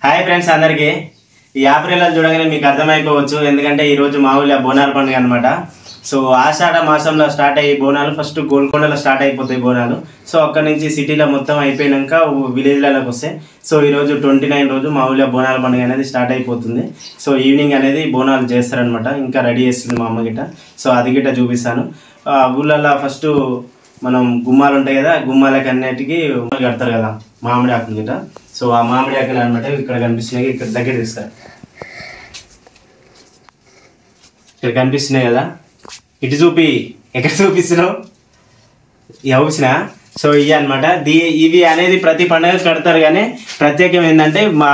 Hi friends అందరికీ ఈ April చూడగానే మీకు అర్థమైపోవచ్చు ఎందుకంటే ఈరోజు మా ఊళ్ళో బోనాల పండుగ అనమాట. సో ఆషాఢ మాసంలో స్టార్ట్ అయ్యి బోనాలు ఫస్ట్ గోల్కొండలో స్టార్ట్ అయిపోతాయి బోనాలు. సో అక్కడ నుంచి సిటీలో మొత్తం అయిపోయాక విలేజ్లలోకి వస్తాయి. సో ఈరోజు 29 రోజు మా ఊళ్ళో బోనాల పండుగ అనేది స్టార్ట్ అయిపోతుంది. సో ఈవినింగ్ అనేది బోనాలు చేస్తారనమాట. ఇంకా రెడీ చేస్తుంది మా అమ్మ గిట్ట. సో అది గిట్ట చూపిస్తాను. ఊళ్ళల్లో ఫస్ట్ మనం గుమ్మాలు ఉంటాయి కదా, గుమ్మాలకి అన్నిటికీ కడతారు కదా మామిడి ఆకులు గిట్ట. సో ఆ మామిడి ఆకులు అనమాట ఇక్కడ కనిపిస్తున్నాయి. ఇక్కడ దగ్గర తీస్తారు, ఇక్కడ కనిపిస్తున్నాయి కదా. ఇటు చూపి, ఎక్కడ చూపిస్తున్నావు? చూపిస్తున్నా. సో ఇవి అనమాట. ఇవి అనేది ప్రతి పండుగ కడతారు, కానీ ప్రత్యేకం ఏంటంటే మా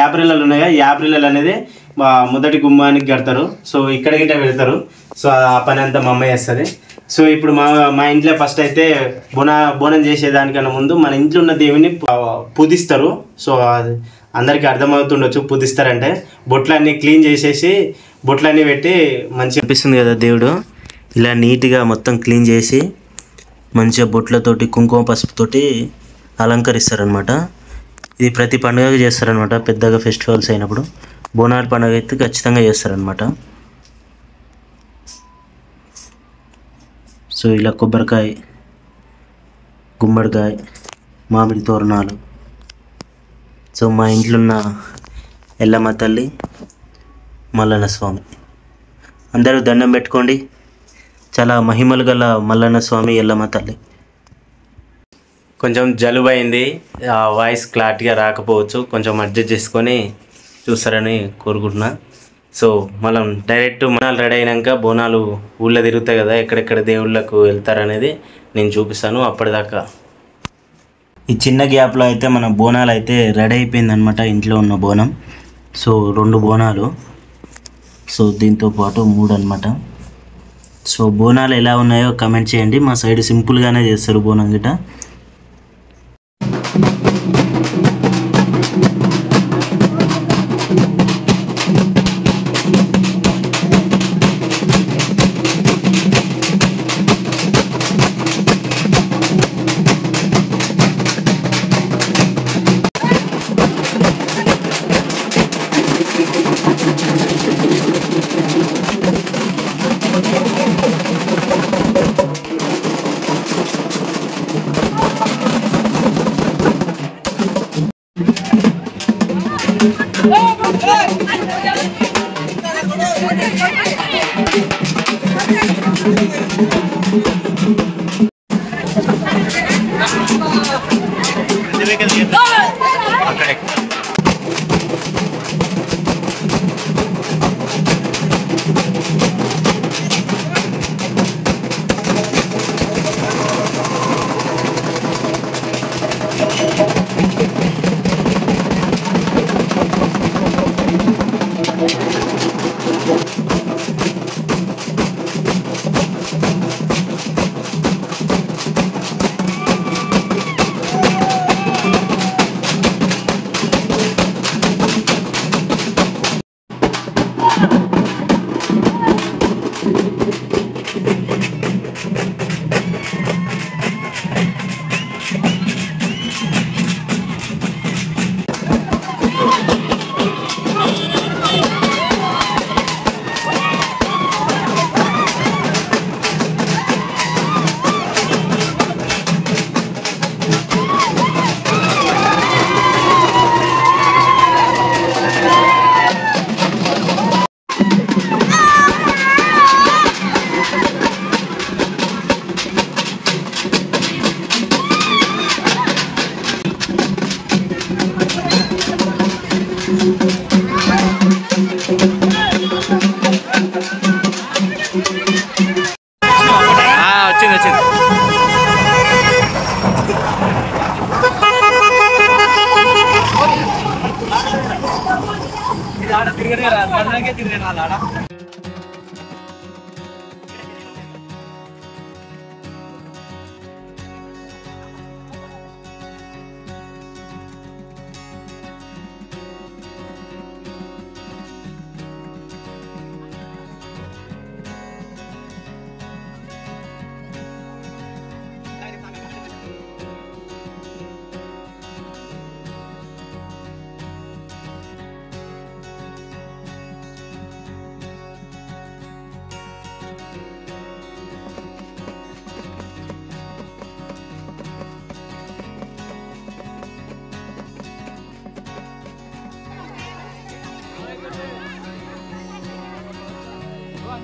యాప్రిల్లు ఉన్నాయి కదా, ఈ యాప్రిల్లు అనేది మా మొదటి గుమ్మానికి కడతారు. సో ఇక్కడ గిట్ట పెడతారు. సో ఆ పని అంతా మా అమ్మ చేస్తుంది. సో ఇప్పుడు మా ఇంట్లో ఫస్ట్ అయితే బోనం చేసేదానికన్నా ముందు మన ఇంట్లో ఉన్న దేవుని పూజిస్తారు. సో అందరికీ అర్థమవుతుండొచ్చు పూజిస్తారంటే. బొట్లన్నీ క్లీన్ చేసేసి బొట్లన్నీ పెట్టి మంచిగా అనిపిస్తుంది కదా. దేవుడు ఇలా నీట్గా మొత్తం క్లీన్ చేసి మంచిగా బొట్లతోటి కుంకుమ పసుపుతోటి అలంకరిస్తారనమాట. ఇది ప్రతి పండుగకి చేస్తారనమాట. పెద్దగా ఫెస్టివల్స్ అయినప్పుడు బోనాల పండుగ అయితే ఖచ్చితంగా చేస్తారనమాట. సో ఇలా కొబ్బరికాయ, గుమ్మడికాయ, మామిడి తోరణాలు. సో మా ఇంట్లో ఉన్న ఎల్లమ్మ తల్లి, మల్లన్న స్వామి, అందరూ దండం పెట్టుకోండి. చాలా మహిమలు గల మల్లన్న స్వామి, ఎల్లమ్మ తల్లి. కొంచెం జలుబు అయింది, వాయిస్ క్లారిటీగా రాకపోవచ్చు, కొంచెం అడ్జస్ట్ చేసుకొని చూస్తారని కోరుకుంటున్నా. సో మనం డైరెక్ట్ బోనాలు రెడీ అయినాక బోనాలు ఊళ్ళో తిరుగుతాయి కదా, ఎక్కడెక్కడ దేవుళ్ళకు వెళ్తారనేది నేను చూపిస్తాను. అప్పటిదాకా ఈ చిన్న గ్యాప్లో అయితే మన బోనాలు అయితే రెడీ అయిపోయింది అనమాట. ఇంట్లో ఉన్న బోనం. సో 2 బోనాలు, సో దీంతో పాటు 3 అనమాట. సో బోనాలు ఎలా ఉన్నాయో కమెంట్ చేయండి. మా సైడ్ సింపుల్గానే చేస్తారు బోనం గిట.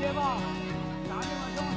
దేవా దాని వశం